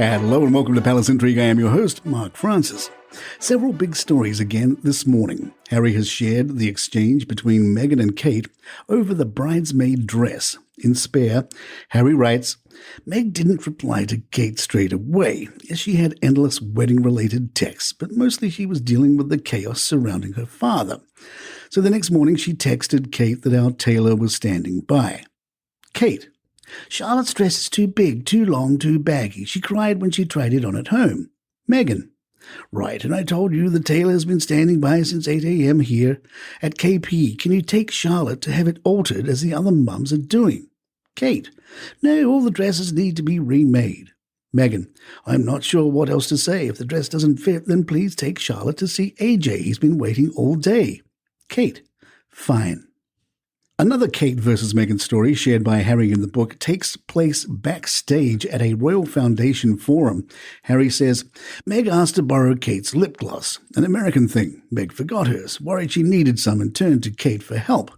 Hello and welcome to Palace Intrigue. I am your host, Mark Francis. Several big stories again this morning. Harry has shared the exchange between Meghan and Kate over the bridesmaid dress. In Spare, Harry writes, Meg didn't reply to Kate straight away, as she had endless wedding-related texts, but mostly she was dealing with the chaos surrounding her father. So the next morning she texted Kate that our tailor was standing by. Kate, Charlotte's dress is too big, too long, too baggy. She cried when she tried it on at home. Meghan, right, and I told you the tailor's been standing by since 8 a.m. here at KP. Can you take Charlotte to have it altered as the other mums are doing? Kate, no, all the dresses need to be remade. Meghan, I'm not sure what else to say. If the dress doesn't fit, then please take Charlotte to see AJ. He's been waiting all day. Kate, fine. Another Kate versus Meghan story shared by Harry in the book takes place backstage at a Royal Foundation forum. Harry says, Meg asked to borrow Kate's lip gloss, an American thing. Meg forgot hers, worried she needed some, and turned to Kate for help.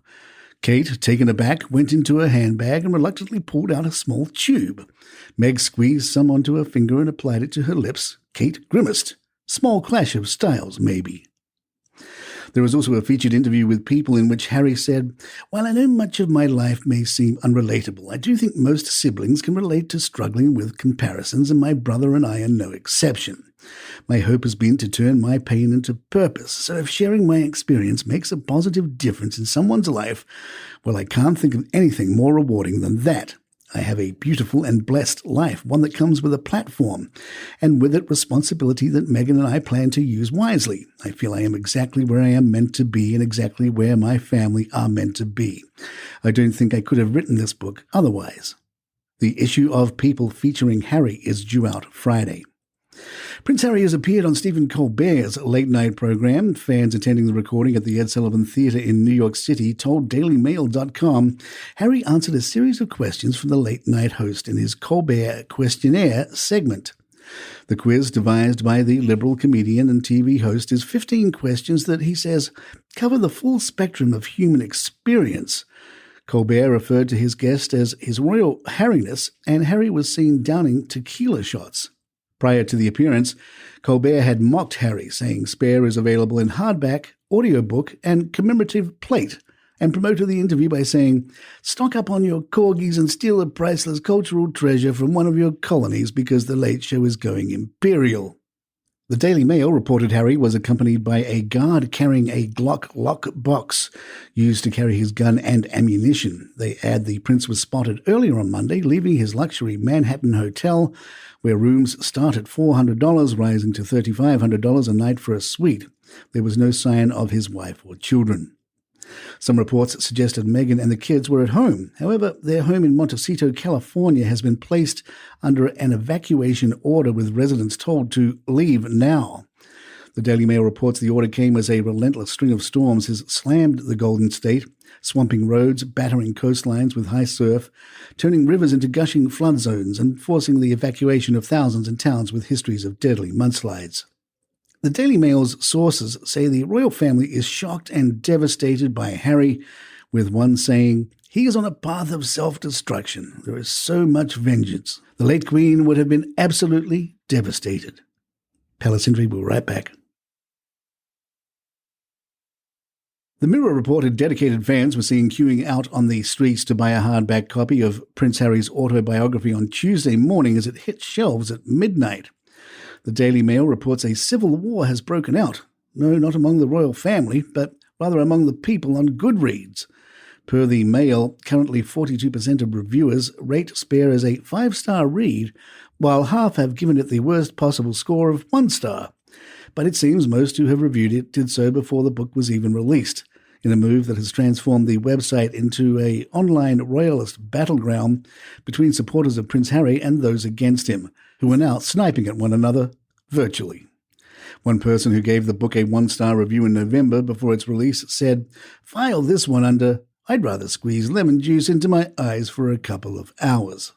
Kate, taken aback, went into her handbag and reluctantly pulled out a small tube. Meg squeezed some onto her finger and applied it to her lips. Kate grimaced. Small clash of styles, maybe. There was also a featured interview with People in which Harry said, While I know much of my life may seem unrelatable, I do think most siblings can relate to struggling with comparisons, and my brother and I are no exception. My hope has been to turn my pain into purpose, so if sharing my experience makes a positive difference in someone's life, well, I can't think of anything more rewarding than that. I have a beautiful and blessed life, one that comes with a platform, and with it responsibility that Meghan and I plan to use wisely. I feel I am exactly where I am meant to be and exactly where my family are meant to be. I don't think I could have written this book otherwise. The issue of People featuring Harry is due out Friday. Prince Harry has appeared on Stephen Colbert's late-night program. Fans attending the recording at the Ed Sullivan Theatre in New York City told DailyMail.com Harry answered a series of questions from the late-night host in his Colbert Questionnaire segment. The quiz, devised by the Liberal comedian and TV host, is 15 questions that he says cover the full spectrum of human experience. Colbert referred to his guest as His Royal Harryness, and Harry was seen downing tequila shots. Prior to the appearance, Colbert had mocked Harry, saying Spare is available in hardback, audiobook, and commemorative plate, and promoted the interview by saying, Stock up on your corgis and steal a priceless cultural treasure from one of your colonies because the late show is going imperial. The Daily Mail reported Harry was accompanied by a guard carrying a Glock lock box used to carry his gun and ammunition. They add the prince was spotted earlier on Monday, leaving his luxury Manhattan hotel, where rooms start at $400, rising to $3,500 a night for a suite. There was no sign of his wife or children. Some reports suggested Meghan and the kids were at home. However, their home in Montecito, California, has been placed under an evacuation order with residents told to leave now. The Daily Mail reports the order came as a relentless string of storms has slammed the Golden State, swamping roads, battering coastlines with high surf, turning rivers into gushing flood zones, and forcing the evacuation of thousands in towns with histories of deadly mudslides. The Daily Mail's sources say the royal family is shocked and devastated by Harry, with one saying, He is on a path of self-destruction. There is so much vengeance. The late Queen would have been absolutely devastated. Palace Intrigue will be right back. The Mirror reported dedicated fans were seen queuing out on the streets to buy a hardback copy of Prince Harry's autobiography on Tuesday morning as it hit shelves at midnight. The Daily Mail reports a civil war has broken out. No, not among the royal family, but rather among the people on Goodreads. Per the Mail, currently 42% of reviewers rate Spare as a 5-star read, while half have given it the worst possible score of 1 star. But it seems most who have reviewed it did so before the book was even released, in a move that has transformed the website into an online royalist battleground between supporters of Prince Harry and those against him, who are now sniping at one another virtually. One person who gave the book a 1-star review in November before its release said, File this one under, I'd rather squeeze lemon juice into my eyes for a couple of hours.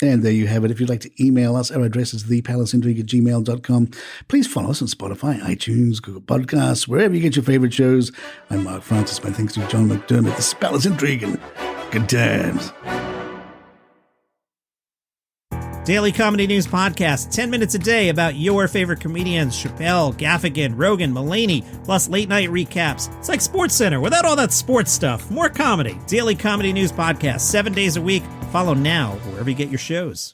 And there you have it. If you'd like to email us, our address is thepalaceintrigue@gmail.com. Please follow us on Spotify, iTunes, Google Podcasts, wherever you get your favorite shows. I'm Mark Francis. My thanks to John McDermott. This is Palace Intrigue, and good times. Daily comedy news podcast, 10 minutes a day about your favorite comedians, Chappelle, Gaffigan, Rogan, Mulaney, plus late night recaps. It's like SportsCenter without all that sports stuff. More comedy. Daily comedy news podcast, 7 days a week. Follow now wherever you get your shows.